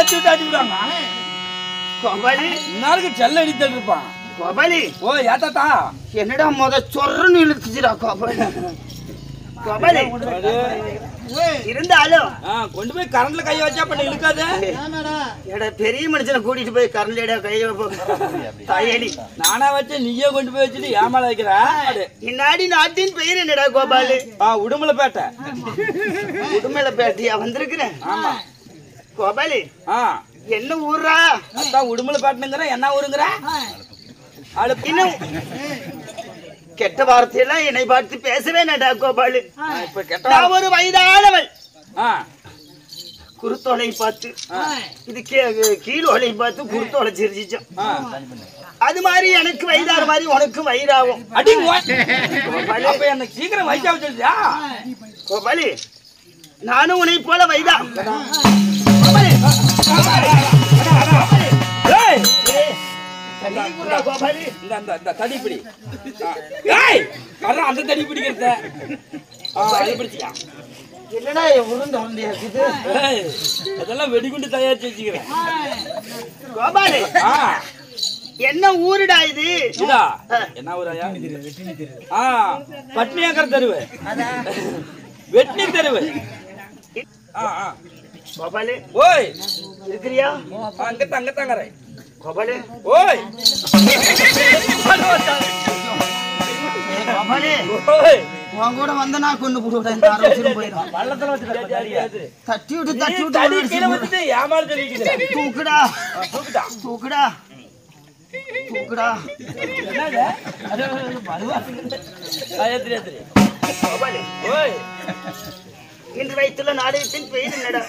ஏத்தி விடாங்க கோபாலி நாளைக்கு செல்ல அடித்து இருப்பான் கோபாலி ஓ ஏத்தாத்தா என்னடா முத சொர்றன்னு இழுத்துச்சுடா கோபாலி கோபாலி இருந்தாலும் கொண்டு போய் கரண்ட்ல கைய வச்சா பண்ண இழுக்காத எடா பெரிய மனுஷனை கூட்டிட்டு போய் கரண்ட்ல கைய தாயடி நானா வச்ச நீயே கொண்டு போய் வச்சுட்டு ஏமால வைக்கிற இந்நாடி நாட்டின் பெயர் என்னடா கோபாலு உடுமலைப்பேட்டை உடுமலைப்பேட்டையா வந்திருக்கிறேன் ஆமா கோபாலி என்ன ஊரா அதான் உடுமலைப்பேட்டைங்கிற என்ன ஊருங்கிற இன்னும் கெட்ட வார்த்தையெல்லாம் என்னை பார்த்து பேசவே நடா கோபாலு நான் ஒரு வயதானவள் குருத்தோலை பார்த்து இது கீழோலை பார்த்து குருத்தோலை சிரிச்சிச்சோம் அது மாதிரி எனக்கு வயதான மாதிரி உனக்கு வயிறாகும் எனக்கு சீக்கிரம் வயசா வச்சிருக்கியா கோபாலி நானும் உன்னை போல வயதா தடிப்பிடி அந்த தடி பிடிக்கிறத என்னடா உருண்ட உருண்டையா இருக்குது அதெல்லாம் வெடிகுண்டு தயாரிச்சு வச்சுக்கிறேன் கோபாலி என்ன ஊருடா இது என்ன ஊராயா பட்னியாக்கர் தெருவு வெட்னி தெருவு கோபாலி ஓய் இருக்கிறியா அங்கத்தாங்கறேன் கோபாலி ஓய் கோபாலி ஓய் உன் கூட வந்த நான் கொண்டு போடுறேன் இந்த அரசு போயிடும் பள்ளத்துல வச்சு தட்டி விட்டு கீழே வந்துட்டு ஏமாறு தெரியுது தூக்குடா தூக்குடா தூக்குடா கோபாலி ஓய் இன்று வைத்துள்ள நாடகத்தின் பெயர் என்னடா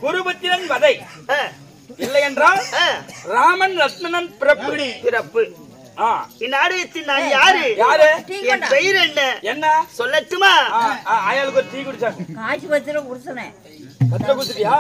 குருபத்திரன் வதை இல்லை என்றால் ராமன் லட்சுமணன் பிறப்பு இந்நாடகத்தின் நான் யாரு என் பெயர் என்ன சொல்லட்டுமா ஆயாளுக்கு ஒரு டீ குடிச்சாங்க காய்ச்சி வச்சுட குடிச்சனேன் பத்திர குடுத்துட்டியா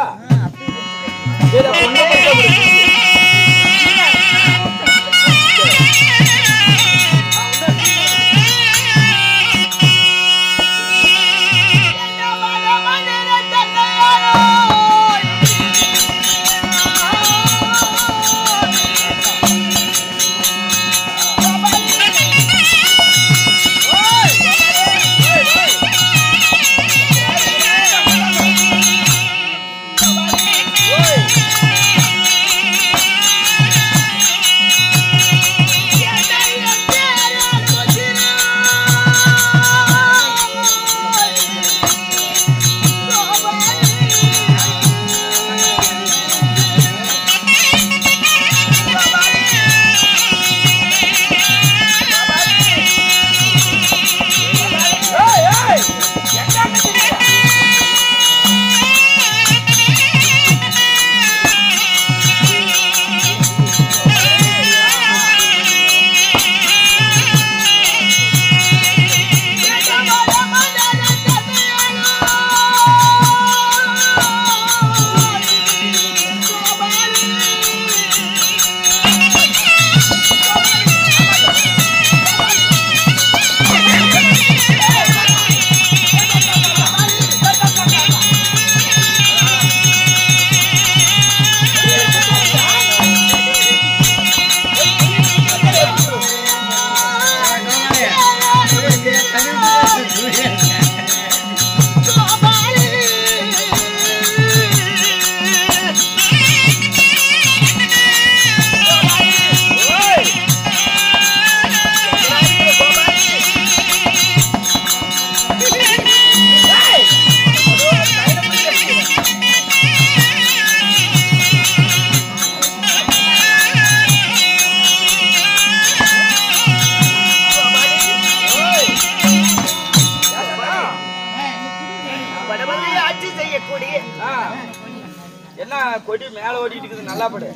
என்ன கொடி மேல ஓடிட்டு இருக்குது நல்லா படு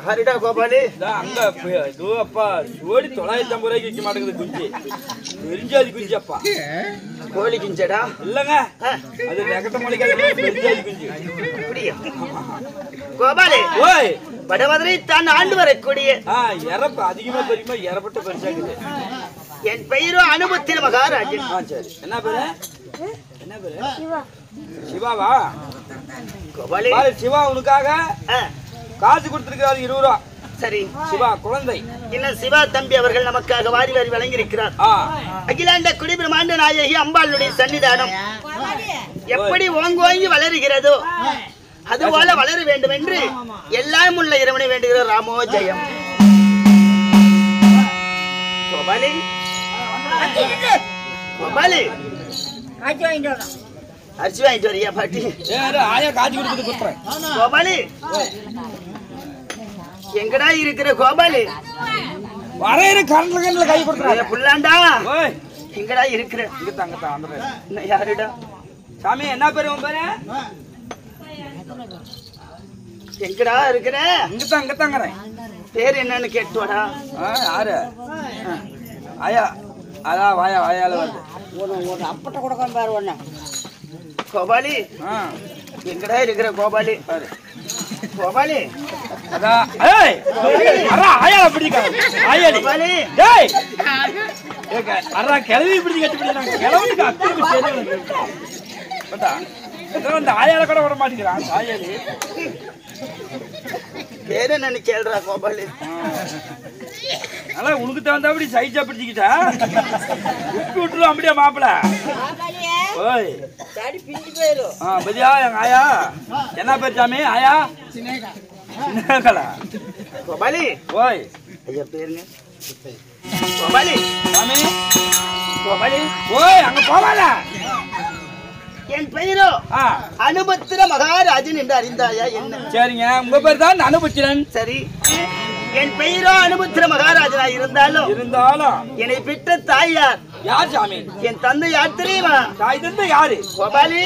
ஹரிடா கோபாலி அங்க இது அப்பா ஓடி 950 ரூபாய்க்கு விற்க மாட்டேங்குது குஞ்சு பெருஞ்சாதி குஞ்சு அப்பா கோழி குஞ்சடா இல்லங்க அது ரகட்ட மொழிக்காத பெருஞ்சாதி குஞ்சு அப்படியே கோபாலி ஓய் வடமதுரை தான் ஆண்டு வரக்கூடிய இறப்பு அதிகமா பெருமா இறப்பட்டு பெருசாக்குது என் பெயரோ அனுபத்தின மகாராஜன் சரி என்ன பேரு சிவாவா கோபாலி சிவா உனக்காக காசு கொடுத்திருக்கிறாரு 20 ரூபா. சரி சிவா குழந்தை இன்னும் சிவா தம்பி அவர்கள் நமக்காக வாரி வாரி வழங்கியிருக்கிறார். அகிலாண்ட குடி பிரம்மாண்ட நாயகி அம்பாளுடைய சன்னிதானம் எப்படி ஓங்கி வளருகிறதோ அதுபோல வளர வேண்டும் என்று எல்லாம் உள்ள இறைவனை வேண்டுகிற ராமோ ஜெயம். கோபாலி கோபாலி அரிசி வாங்கிட்டு வரியா பாட்டி? கோபாலி எங்கடா இருக்கிற கோபாலி? வரையிற கரண்ட்ல கை கொடுக்குறாங்க புள்ளாண்டா. எங்கடா இருக்கிற? யாருடா சாமி? என்ன பேரு உன் பேரு? எங்கடா இருக்கிற? இங்கத்தாங்கிறேன். பேர் என்னன்னு கேட்டுவாடா. யாரு? ஆயா. அதான் வாயா வாயால வருது. அப்பட்ட கொடுக்கணும் பாரு ஒண்ணு. கோபாலி எங்கடா இருக்கிற கோபாலி? கோபாலி அதான் ஏய் அரா ஆயால பிடிக்காத. ஆயாடி கோபாலி டேய் அரா கிளவி பிடிச்சி கட்டி பிடிச்சாங்க. கிளவிக்கு அத்துக்கு தெரியல. பட்டா இந்த ஆயால கூட வர மாட்டேங்கிறான். ஆயாடி பேர் என்னன்னு கேளுடா கோபாலி. அதான் உனக்கு தகுந்தபடி சைஸா பிடிச்சிக்கிட்டா உப்பு விட்டுரும் அப்படியே மாப்பிள. ஓய் பதியா எங்க ஆயா என்ன பேர் சாமி? ஆயா சின்னகலா. கோபாலி ஓய் ஐயா பேருங்க கோபாலி. சாமி கோபாலி ஓய் அங்க போவால. என் பெயரோ அனுபத்திர மகாராஜன் என்று அறிந்தாயா என்ன? சரிங்க உங்க பேர் தான் அனுபத்திரன். சரி என் பெயரோ அனுபத்திர மகாராஜனா இருந்தாலும் என்னை பெற்ற தாய் யார்? யார் சாமி? என் தந்தை யார் தெரியுமா? தாய் தந்தை யாரு? கோபாலி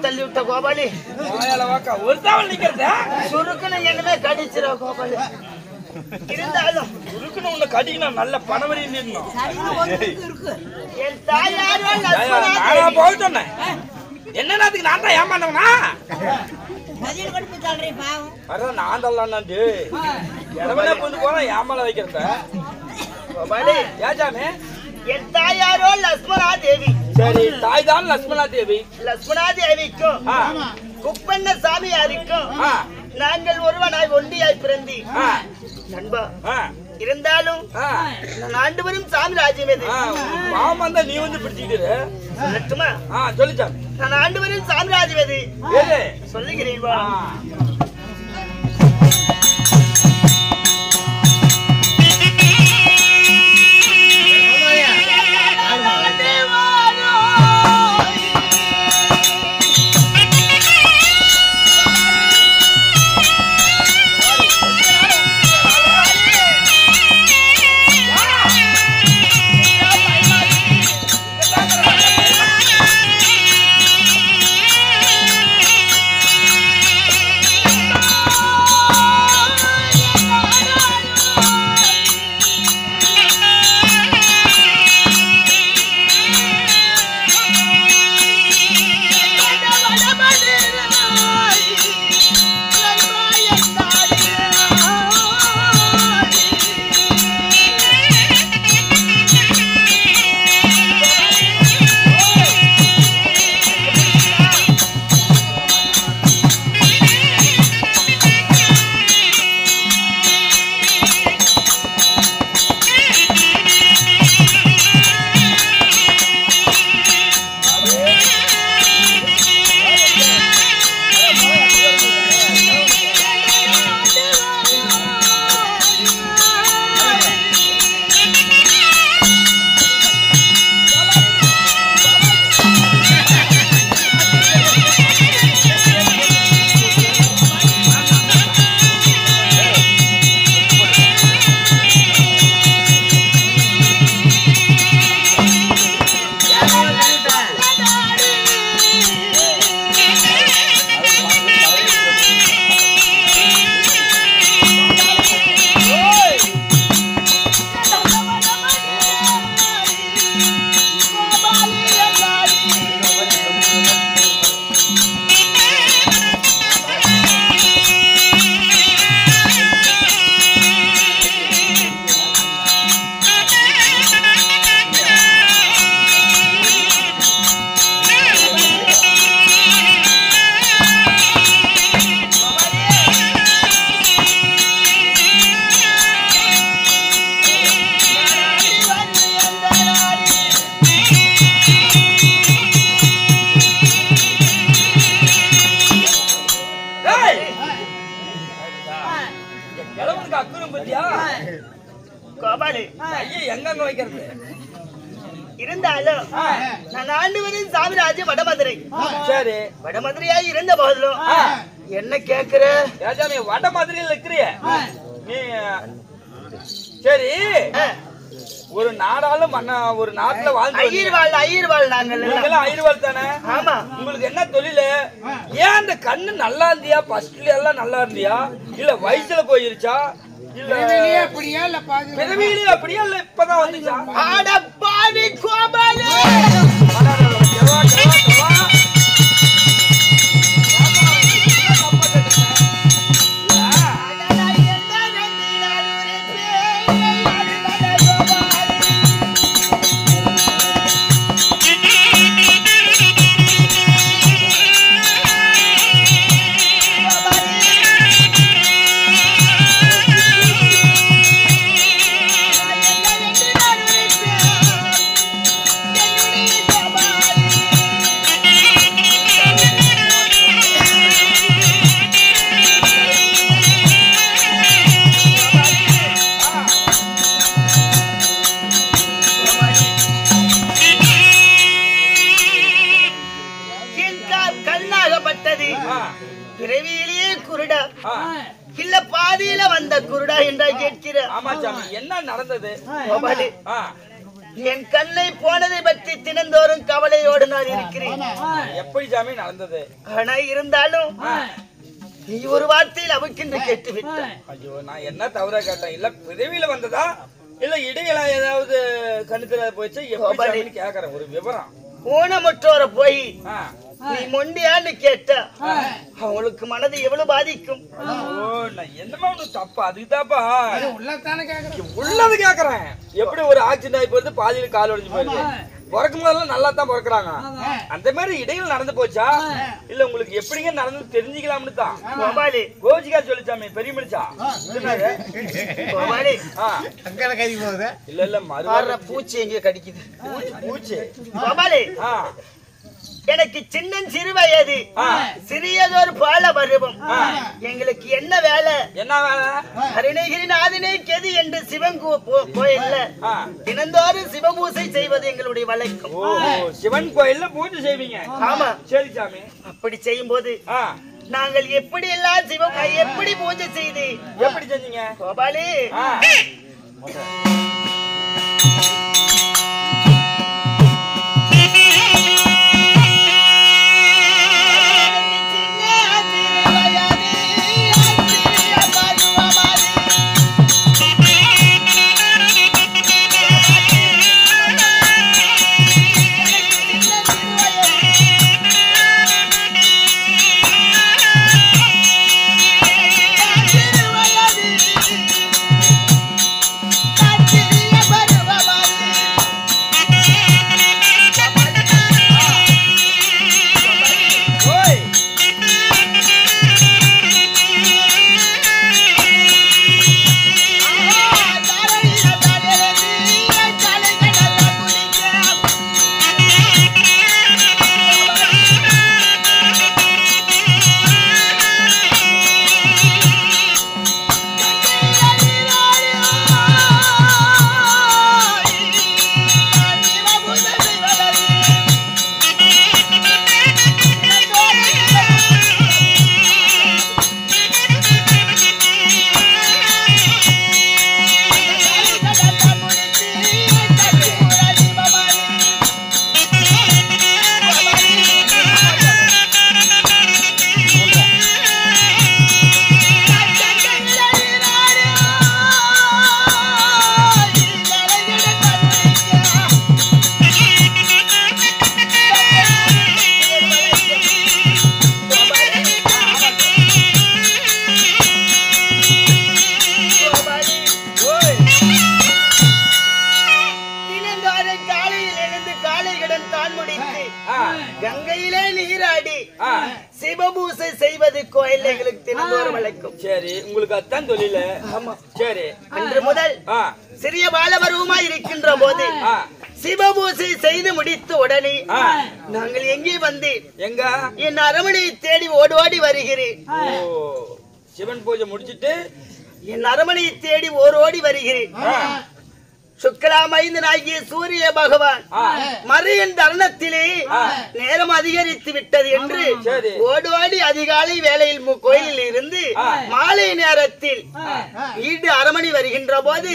தள்ளி விட்ட கோபாலி ஒரு தாவல் நிக்கிறத சுருக்குன்னு என்னமே கடிச்சிரோ கோபாலி. இருந்தாலும் சுருக்குன்னு உன்னை கடிக்கணும். நல்ல பணவரி என் தாயாரோ நான் போக சொன்னேன். என்னதுக்கு நான் தான் ஏமாந்தவனா? நான் தள்ளலாம் இடவனே கொண்டு போனா ஏமால வைக்கிறத. ஏஜாமே என் தாயாரோ லட்சுமணா தேவி. சரி தாய் தான் லட்சுமணா தேவி. லட்சுமணா தேவிக்கும் குப்பண்ண சாமியாருக்கும் நாங்கள் ஒருவனாய் ஒண்டியாய் பிறந்தி நண்பா இருந்தாலும் நான் ஆண்டு வரும் சாம்ராஜ்யம் எது? மாமன் தான் நீ வந்து பிடிச்சிக்கிட்டு சொல்லட்டுமா? சொல்லிச்சா. நான் ஆண்டு வரும் சாம்ராஜ்யம் எது சொல்லுகிறீங்களா? இருந்தாலும் நான் ஆண்டு வரும் சாம்ராஜ்யம் வடமதுரை. சரி, வடமதுரையா இருந்த போதிலும் என்ன கேக்குற? வடமதுரையில் இருக்கிறிய நீ? சரி, ஒரு நாடாலும் ஒரு நாட்டுல ஐயர்வாள் நாங்கள் ஐயர்வாள் தானே? ஆமா. உங்களுக்கு என்ன தொழில்? ஏன் அந்த கண்ணு நல்லா இருந்தியா? ஃபர்ஸ்ட்ல எல்லாம் நல்லா இருந்தியா? இல்ல வயசுல போயிருச்சா? பிறவியிலே அப்படியா இல்ல இப்பதான் வந்துச்சா? அடப்பாவி கோபாலே, பிறவியிலேயே குருடா இல்ல பாதியில வந்த குருடா என்றா கேட்கிற? என்ன நடந்தது? என் கண்ணை போனதை பற்றி தினந்தோறும் கவலையோடு நான் இருக்கிறேன். எப்படி சாமி நடந்தது? ஆனா இருந்தாலும் நீ ஒரு வார்த்தையில் அவுக்கென்று கேட்டுவிட்ட. ஐயோ, நான் என்ன தவறா கேட்டேன்? இல்ல பிறவியில வந்ததா இல்ல இடையில ஏதாவது கண்ணுல போயிச்சு எப்படி கேக்குறேன் ஒரு விவரம். ஊனமுற்றோர போய் நீ மொண்டியான்னு கேட்ட அவங்களுக்கு மனது எவ்வளவு பாதிக்கும்? என்னமா தப்பா? அதுக்குதாப்பா உள்ளது கேக்குறேன். எப்படி ஒரு ஆக்சிடென்ட் ஆகி போறது, பாதியில கால் உடைஞ்சு போயிருது, பிறக்கும் போதெல்லாம் நல்லா தான் பிறக்குறாங்க. அந்த மாதிரி இடையில நடந்து போச்சா இல்ல உங்களுக்கு எப்படிங்க நடந்து தெரிஞ்சுக்கலாம்னு தான் கோச்சிக்கா சொல்லிச்சாமே பெரிய மனுஷா. இல்ல இல்ல மறு பூச்சி எங்க கடிக்குது பூச்சி. எனக்கு சின்ன சிறு வயது சிறியதொரு பால பருவம். எங்களுக்கு என்ன வேலை? என்ன வேலை? அருணகிரிநாதனே கெதி என்று சிவன் கோயில்ல தினந்தோறும் சிவபூசை செய்வது எங்களுடைய வழக்கம். சிவன் கோயில்ல பூஜை செய்வீங்க? ஆமா. சரி சாமி. அப்படி செய்யும் போது நாங்கள் எப்படி எல்லாம் சிவம் எப்படி பூஜை செய்து எப்படி செஞ்சீங்க கோபாலி? கங்கையிலே நீராடி சிவபூசை செய்வது கோயில் எங்களுக்கு தினந்தோறும் வழக்கம். சரி, உங்களுக்கு அதான் தொழில. ஆமா. சரி, அன்று முதல் சிறிய பாலபருவமாய் இருக்கின்ற போது சிவபூசை செய்து முடித்த உடனே நாங்கள் எங்கே வந்து எங்க என் அரமனையை தேடி ஓடி வருகிறேன். சிவன் பூஜை முடிச்சிட்டு என் அரமனையை தேடி ஓடி வருகிறேன். சுக்லாமைந்தனாகிய சூரிய பகவான் மறையின் தருணத்திலே நேரம் அதிகரித்து விட்டது என்று ஓடி அதிகாலை வேளையில் கோயிலில் இருந்து மாலை நேரத்தில் வீடு அரமணி வருகின்ற போது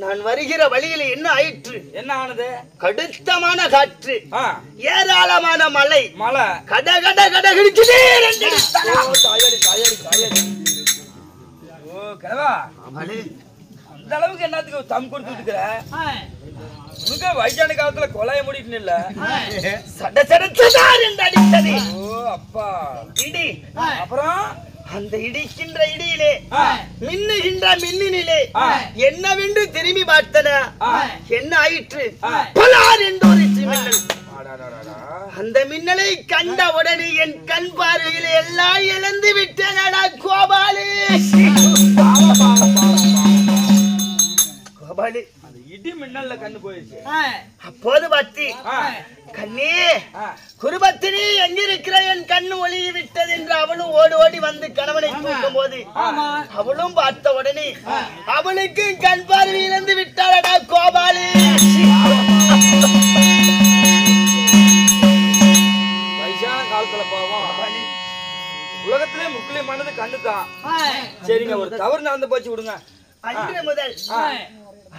நான் வருகிற வழியில் என்ன ஆயிற்று? என்ன ஆனது? கடுத்தமான காற்று, ஏராளமான மழை, மழை கட கட கட கிடுக்குது. இந்த அளவுக்கு என்னத்துக்கு தம் கொடுத்துட்டு இருக்கிற? உனக்கு வயசான காலத்துல கொலைய முடிட்டு இல்ல அடித்தது. அப்பா இடி. அப்புறம் அந்த இடிக்கின்ற இடியிலே மின்னுகின்ற மின்னினிலே என்னவென்று திரும்பி பார்த்தன என்ன ஆயிற்று? பலார் என்று ஒரு மின்னல். அந்த மின்னலை கண்ட உடனே என் கண் பார்வையில் எல்லாம் இழந்து விட்டேனடா கோபாலி. கோபாலி அந்த இடி மின்னல்ல கண்ணு போயிடுச்சு. அப்போது பத்தி கண்ணே குருபத்தினி எங்கிருக்கிற? என் கண்ணு ஒளியை விட்டது என்று அவளும் ஓடி வந்து கணவனை தூக்கும் போது அவளும் பார்த்த உடனே அவளுக்கு கண் பார்வை இழந்து விட்டாளடா கோபாலி. வயசான காலத்துல பாவம் உலகத்திலே முக்கியமானது கண்ணுதான். சரிங்க, ஒரு தவறு நடந்து போச்சு விடுங்க. அன்று முதல்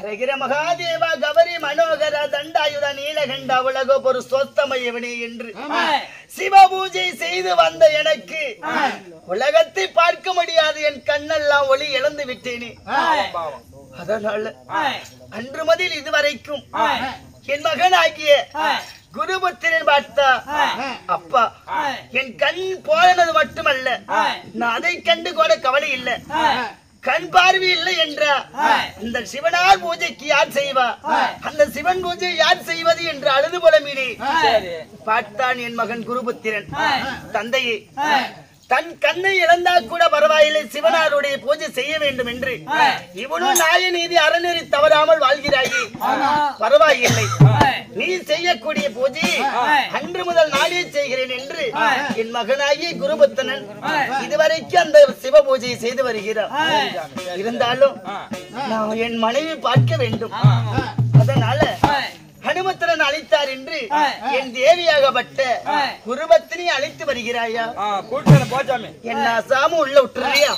அரகிர மகாதேவா கபரி மனோகர தண்டாயுத நீலகண்ட உலக ஒரு சொத்தமையவனே என்று சிவபூஜை செய்து வந்த எனக்கு உலகத்தை பார்க்க முடியாது, என் கண்ணெல்லாம் ஒளி இழந்து விட்டேனே. அதனால அன்று முதல் இதுவரைக்கும் என் மகன் ஆகிய குருபுத்திரன் பார்த்தா அப்பா என் கண் போனது மட்டுமல்ல, நான் அதை கண்டு கூட கவலை இல்லை. கண் பார்வை இல்லை என்ற இந்த சிவனார் பூஜைக்கு யார் செய்வா? அந்த சிவன் பூஜை யார் செய்வது என்று அழுது புலம்பினே. பார்த்தான் என் மகன் குருபுத்திரன். தந்தையே, தன் கண்ணை இழந்தா கூட பரவாயில்லை, சிவனாருடைய பூஜை செய்ய வேண்டும் என்று இவனும் நாய நீதி அறநெறி தவறாமல் வாழ்கிறாயே, பரவாயில்லை, நீ செய்யக்கூடிய பூஜை அன்று முதல் நானே செய்கிறேன் என்று என் மகனாகிய குருபுத்தனன் இதுவரைக்கும் அந்த சிவ பூஜையை செய்து வருகிறார். இருந்தாலும் நான் என் மனைவி பார்க்க வேண்டும். அதனால ஹனுமத்திரன் அழைத்தார் என்று என் தேவியாகப்பட்ட குருபத்தினி அழைத்து வருகிறாயா? என்ன சாமு உள்ள விட்டுறியா?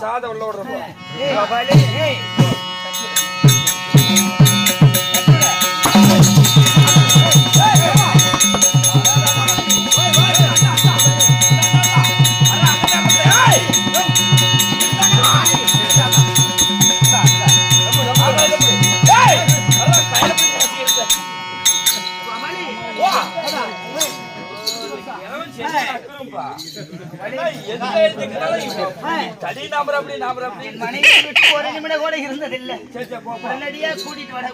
சாத உள்ள விடுறப்போ ஒரு நிமிடம் கூட இருந்ததில்லை. உடனடியா கூட்டிட்டு வர.